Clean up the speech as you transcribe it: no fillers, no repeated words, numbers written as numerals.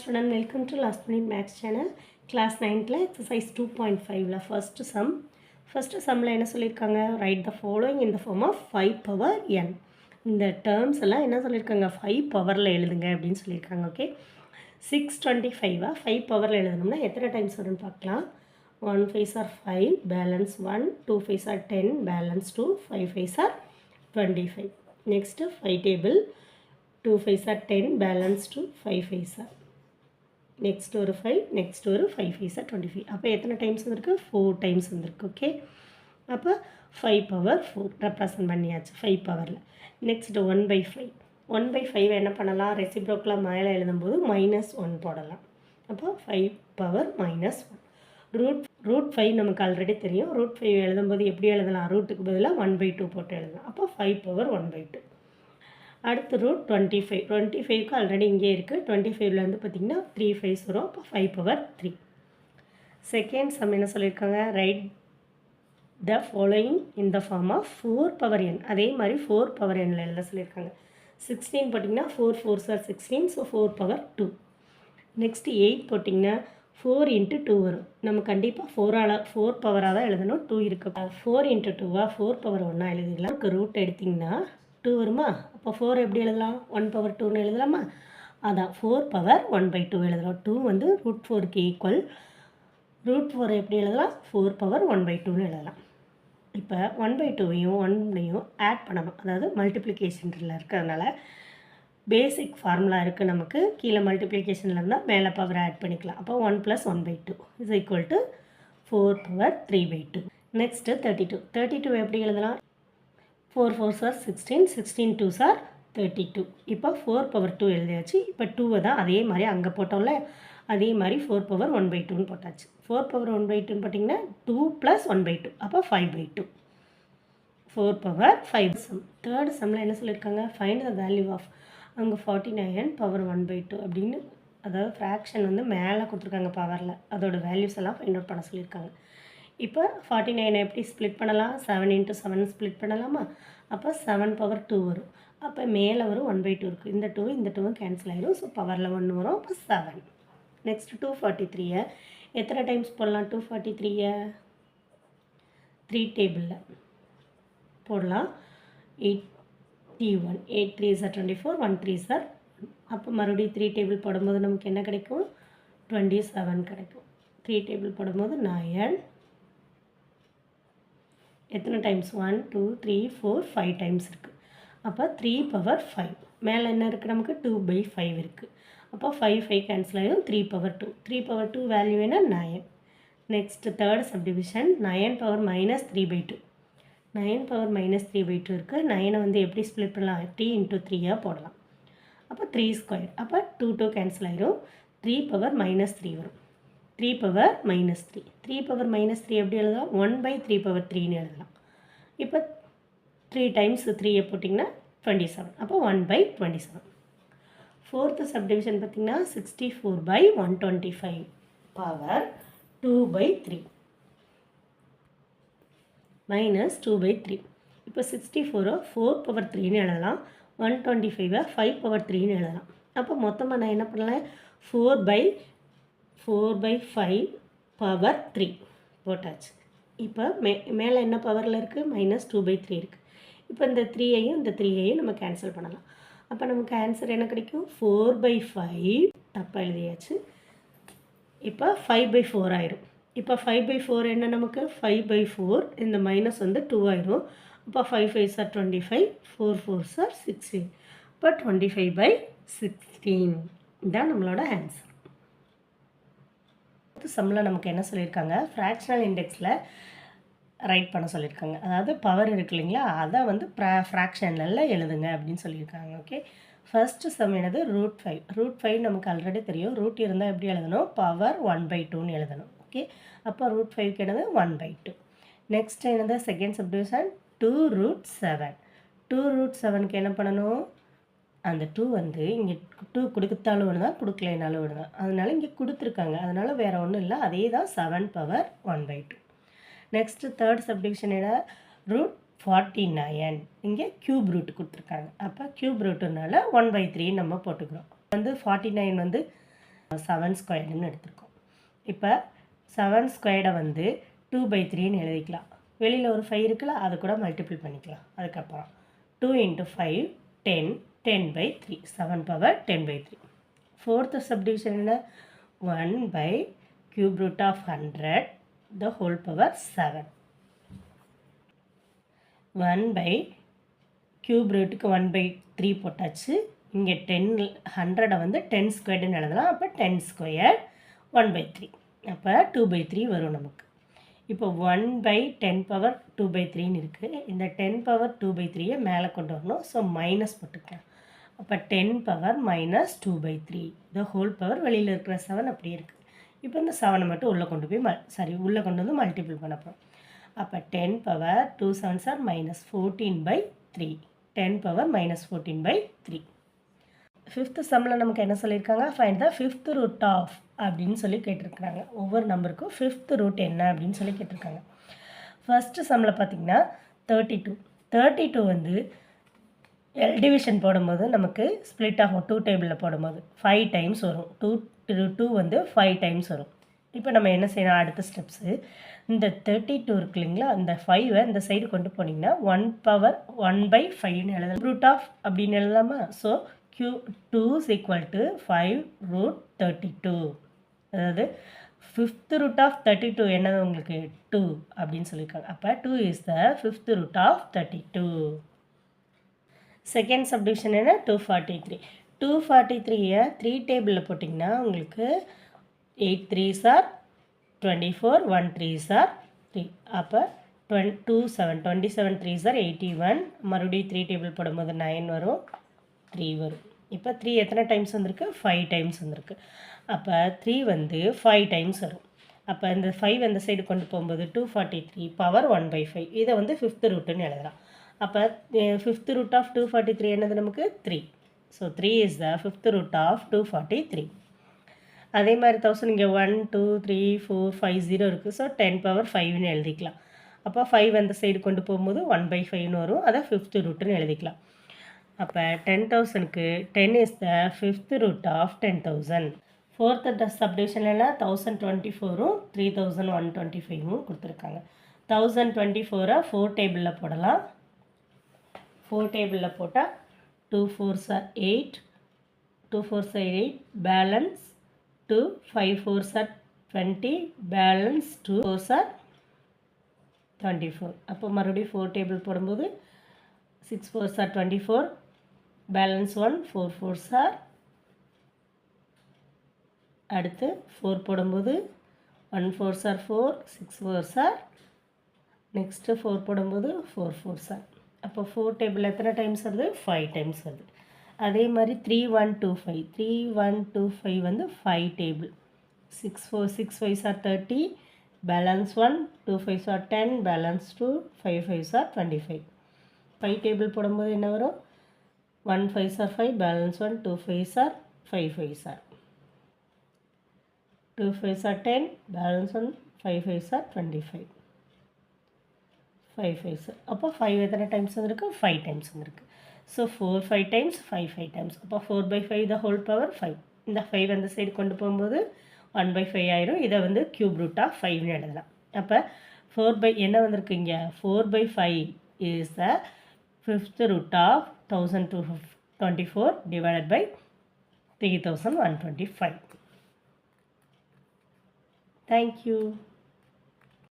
student, welcome to Last Minute Maths channel. Class 9th exercise 2.5 first sum. First sum la enna sollirukanga, write the following in the form of 5 power n. இந்த terms எல்லாம் என்ன சொல்லியிருக்காங்க 5 பவரில் எழுதுங்க அப்படின்னு சொல்லியிருக்காங்க. Okay 625 5 பவரில் எழுதணும்னா எத்தனை டைம்ஸ் வரும்னு பார்க்கலாம். 1 5s are 5 balance 1, 2 5s are 10 balance 2, 5 5s are 25. Next 5 table 2 5s are 10 balance 2, 5 5s are next ஒரு 5 next ஒரு 5 5s are 25. அப்போ எத்தனை டைம்ஸ் வந்திருக்கு 4 டைம்ஸ் வந்திருக்கு. ஓகே அப்போ 5 பவர் 4 ரெப்ரசன்ட் பண்ணியாச்சு 5 பவரில். நெக்ஸ்ட் 1/5 1/5 என்ன பண்ணலாம், ரெசிப்ரோக்கில் மேலே எழுதும்போது -1 போடலாம். அப்போ 5 பவர் -1 ரூட் 5 நமக்கு ஆல்ரெடி தெரியும். ரூட் 5 எழுதும்போது எப்படி எழுதலாம், ரூட்டுக்கு பதிலாக 1/2 போட்டு எழுதலாம். அப்போ 5 பவர் 1/2. அடுத்து ரூட் 25 25க்கு ஆல்ரெடி இங்கே இருக்குது. 25லேருந்து பார்த்திங்கன்னா 3 5s வரும். அப்போ 5 பவர் 3. செகண்ட் சம் என்ன சொல்லியிருக்காங்க, write the following in the form of 4 power n. அதே மாதிரி 4 பவர் n எழுத சொல்லியிருக்காங்க. 16 போட்டிங்கன்னா 4 4s are 16, so 4 power 2. Next 8 போட்டிங்கன்னா 4 × 2 வரும். நம்ம கண்டிப்பாக 4 பவராக தான் எழுதணும். 2 இருக்கு. 4 × 2 4 பவர் 1 எழுதிடலாம். ரூட் எடுத்திங்கன்னா 2 வருமா, அப்போ 4 எப்படி எழுதலாம், 1 பவர் 2ன்னு எழுதலாமா. அதான் 4 பவர் 1/2 எழுதலாம். 2 வந்து ரூட் 4க்கு ஈக்குவல். ரூட் 4 எப்படி எழுதலாம், 4 பவர் 1/2ன்னு எழுதலாம். இப்போ 1/2வையும் 1ஐயும் ஆட் பண்ணணும், அதாவது மல்டிப்ளிகேஷனில் இருக்கிறதுனால பேசிக் ஃபார்முலா இருக்குது நமக்கு. கீழே மல்டிப்ளிகேஷனில் இருந்தால் மேலே பவர் ஆட் பண்ணிக்கலாம். அப்போ 1 + 1/2 is equal to 4 power 3/2. Next 32 எப்படி எழுதலாம், 4 4s are 16, 16 2s are 32. இப்போ 4 பவர் 2 எழுதியாச்சு. இப்போ 2 தான் அதே மாதிரி அங்கே போட்டோம்ல, அதே மாதிரி 4 பவர் 1/2ன்னு போட்டாச்சு. 4 பவர் 1/2ன்னு போட்டிங்கன்னா 2 + 1/2 அப்போ 5/2. 4 பவர் 5 சம். தேர்ட் சம்மில் என்ன சொல்லியிருக்காங்க, ஃபைண்ட் த வேல்யூ ஆஃப், அங்கே 49 பவர் 1/2 அப்படின்னு, அதாவது ஃப்ராக்ஷன் வந்து மேலே கொடுத்துருக்காங்க பவரில், அதோட வேல்யூஸ் எல்லாம் ஃபைண்ட் அவுட் பண்ண சொல்லியிருக்காங்க. இப்போ 49 எப்படி ஸ்ப்ளிட் பண்ணலாம், 7 × 7 ஸ்ப்ளிட் பண்ணலாமா. அப்போ 7 பவர் 2 வரும். அப்போ மேலே வரும் 1/2 இருக்குது. இந்த 2 கேன்சல் ஆகிடும். ஸோ பவரில் 1 வரும். அப்போ 7. நெக்ஸ்ட் 243 எத்தனை டைம்ஸ் போடலாம், 243 3 டேபிளில் போடலாம். 81 8 3s are 24, 1 3s are 1. அப்போ மறுபடியும் 3 டேபிள் போடும்போது நமக்கு என்ன கிடைக்கும், 27 கிடைக்கும். 3 டேபிள் போடும்போது 9. எத்தனை டைம்ஸ், 1 2 3 4 5 டைம்ஸ் இருக்குது. அப்போ 3 பவர் 5. மேலே என்ன இருக்குது நமக்கு, 2/5 இருக்குது. அப்போ 5 5 கேன்சல் ஆகிடும். 3 பவர் 2. 3 பவர் 2 வேல்யூ என்ன, 9. Next third subdivision 9 power -3/2. 9 power -3/2 இருக்குது. 9 வந்து எப்படி ஸ்ப்ளிட் பண்ணலாம், 3 × 3 போடலாம். அப்போ 3². அப்போ 2 கேன்சல் ஆகிடும். 3 பவர் -3 வரும். 3 பவர் -3. 3 பவர் -3 எப்படி எழுதலாம், 1/3 பவர் 3ன்னு எழுதலாம். இப்போ 3 டைம்ஸ் 3 போட்டிங்கன்னா 27. அப்போ 1/27. ஃபோர்த்து சப்டிவிஷன் பார்த்திங்கன்னா 64/125 பவர் 2/3 -2/3. இப்போ 64 4 பவர் 3ன்னு எழுதலாம். 125 5 பவர் 3ன்னு எழுதலாம். அப்போ மொத்தமாக நான் என்ன பண்ணலாம், 4/5 பவர் 3 போட்டாச்சு. இப்போ மேலே என்ன பவரில் இருக்குது, -2/3 இருக்குது. இப்போ இந்த 3ஐயும் இந்த 3ஐயும் நம்ம கேன்சல் பண்ணலாம். அப்போ நமக்கு ஆன்சர் என்ன கிடைக்கும், 4/5 தப்பாக எழுதியாச்சு. இப்போ 5/4 ஆயிரும். இப்போ 5/4 என்ன நமக்கு, 5/4 இந்த மைனஸ் வந்து 2 ஆயிரும். அப்போ 5 5s are 25, 4 4s are 16. இப்போ 25/16 இதுதான் நம்மளோட ஆன்சர். சம்மில் நமக்கு என்ன சொல்லியிருக்காங்க, ஃப்ராக்ஷனல் இண்டெக்ஸில் ரைட் பண்ண சொல்லியிருக்காங்க. அதாவது பவர் இருக்கு இல்லைங்களா, அதை வந்து ஃப்ராக்ஷனில் எழுதுங்க அப்படின்னு சொல்லியிருக்காங்க. ஓகே ஃபர்ஸ்ட்டு சம் என்னது, ரூட் 5 நமக்கு ஆல்ரெடி தெரியும். ரூட் இருந்தால் எப்படி எழுதணும், பவர் 1/2ன்னு எழுதணும். ஓகே அப்போ ரூட் 5க்கு என்னது 1/2. நெக்ஸ்ட் என்னது, செகண்ட் சப்டிவிஷன் 2√7. 2√7க்கு என்ன பண்ணணும், அந்த 2 வந்து இங்கே 2 கொடுத்தாலும் ஒன்று தான், கொடுக்கலைனாலும் ஒன்று தான். அதனால் இங்கே கொடுத்துருக்காங்க, அதனால் வேறு ஒன்றும் இல்லை, அதே தான் 7 பவர் 1/2. நெக்ஸ்ட்டு தேர்ட் சப்டிவிஷன் என்ன, √49 இங்கே க்யூப் ரூட் கொடுத்துருக்காங்க. அப்போ க்யூப் ரூட்டுனால 1/3 நம்ம போட்டுக்கிறோம். வந்து 49 வந்து 7 ஸ்கொயர்டுன்னு எடுத்திருக்கோம். இப்போ 7 ஸ்கொயர்டை வந்து 2/3ன்னு எழுதிக்கலாம். வெளியில் ஒரு 5 இருக்குல்ல, அது கூட மல்டிபிள் பண்ணிக்கலாம். அதுக்கப்புறம் 2 × 5 10 10/3 7 பவர் 10/3. ஃபோர்த்து சப்டிவிஷன் என்ன? 1/√100 the whole power 7. 1/√க்கு 1/3 போட்டாச்சு. இங்கே 100 வந்து 10 ஸ்கொயர்டுன்னு எழுதலாம். அப்போ 10 ஸ்கொயர் 1/3. அப்போ 2/3 வரும் நமக்கு. இப்போ 1/10 பவர் 2/3ன்னு இருக்குது. இந்த 10 பவர் 2/3 மேலே கொண்டு வரணும். ஸோ மைனஸ் போட்டுக்கலாம். அப்போ 10 பவர் -2/3 the whole பவர் வெளியில் இருக்கிற 7 அப்படியே இருக்குது. இப்போ இந்த 7 மட்டும் உள்ளே கொண்டு போய் உள்ளே கொண்டு வந்து மல்டிபிள் பண்ண போகிறோம். அப்போ 10 power 2 7s are -14/3. 10 power -14/3. Fifth சம்மில் நமக்கு என்ன சொல்லியிருக்காங்க? Find the fifth root of அப்படின்னு சொல்லி கேட்டிருக்கிறாங்க. ஒவ்வொரு நம்பருக்கும் ஃபிஃப்த் ரூட் என்ன அப்படின்னு சொல்லி கேட்டிருக்காங்க. ஃபஸ்ட்டு சம்மில் பார்த்திங்கன்னா 32 வந்து டிவிஷன் போடும்போது நமக்கு ஸ்ப்ளிட் ஆகும். 2 டேபிளில் போடும்போது 5 டைம்ஸ் வரும். 2 வந்து 5 டைம்ஸ் வரும். இப்போ நம்ம என்ன செய்யணும்? அடுத்த ஸ்டெப்ஸு இந்த 32 இருக்கு இல்லைங்களா, அந்த 5ஐ இந்த சைடு கொண்டு போனீங்கன்னா 1 பவர் 1/5ன்னு எழுதலாம். ரூட் ஆஃப் அப்படின்னு எழுதலாமா? So Q2 = 5√32. அதாவது ஃபிஃப்த் ரூட் ஆஃப் 32 என்னது உங்களுக்கு? 2 அப்படின்னு சொல்லியிருக்காங்க. அப்போ 2 is the fifth root of 32. Second subdivision என்ன? 243. 243ஐ 3 டேபிளில் போட்டிங்கன்னா உங்களுக்கு 8 3s are 24, 1 3s are 3. அப்போ 27 3s are 81. மறுபடியும் 3 டேபிள் போடும்போது 9 வரும், 3 வரும். இப்போ 3 எத்தனை டைம்ஸ் வந்திருக்கு? 5 டைம்ஸ் வந்திருக்கு. அப்போ 3 வந்து 5 டைம்ஸ் வரும். அப்போ இந்த 5 அந்த சைடு கொண்டு போகும்போது 243 பவர் 1/5. இதை வந்து ஃபிஃப்த் ரூட்டுன்னு எழுதலாம். அப்போ ஃபிஃப்த் ரூட் ஆஃப் 243 என்னது நமக்கு? 3. So 3 is the fifth root of 243. அதே மாதிரி 1000 இங்கே 1 2 3 4 5 0 இருக்குது. ஸோ 10 பவர் 5ன்னு எழுதிக்கலாம். அப்போ 5 அந்த சைடு கொண்டு போகும்போது 1/5ன்னு வரும். அதை ஃபிஃப்த் ரூட்டுன்னு எழுதிக்கலாம். அப்போ 10,000க்கு 10 is the fifth root of 10,000. Fourth சப்டிவிஷனில் 1024ம் 3125ம் கொடுத்துருக்காங்க. 1024 4 டேபிளில் போடலாம். 4 டேபிளில் போட்டால் 2 4s are 8, 2 4s are 8, balance 2, 5 4s are 20, balance 2 4s are 24. அப்போ மறுபடியும் 4 டேபிள் போடும்போது 6 4s are 24, balance 1, 4 4s are, அடுத்து 4 போடும்போது 1 4s are 4, 6 4s are, next 4 போடும்போது 4 4s are. அப்போ 4 டேபிள் எத்தனை டைம்ஸ் வருது? 5 டைம்ஸ் வருது. அதே மாதிரி 3125 வந்து 5 table. 6 5s are 30, balance 1, 2 5s are 10, balance 2, 5 5s are 25. 5 table போடும்போது என்ன வரும்? 1 5s are 5, balance 1, 2 5s are 5 5s are, 2 5s are 10, balance 1, 5 5s are 25. 5 5s. அப்போ 5 எத்தனை டைம்ஸ் வந்திருக்கு? 5 டைம்ஸ் வந்திருக்கு. So 4 5 times 5 5 times. அப்போ 4/5 the whole power 5. இந்த 5 அந்த சைடு கொண்டு போகும்போது 1/5 ஆயிரும். இதை வந்து கியூப் ரூட் ஆஃப் 5ன்னு எழுதலாம். அப்போ 4 என்ன வந்திருக்கு இங்கே? 4/5 is the fifth root of 1224 divided by 3125. Thank you.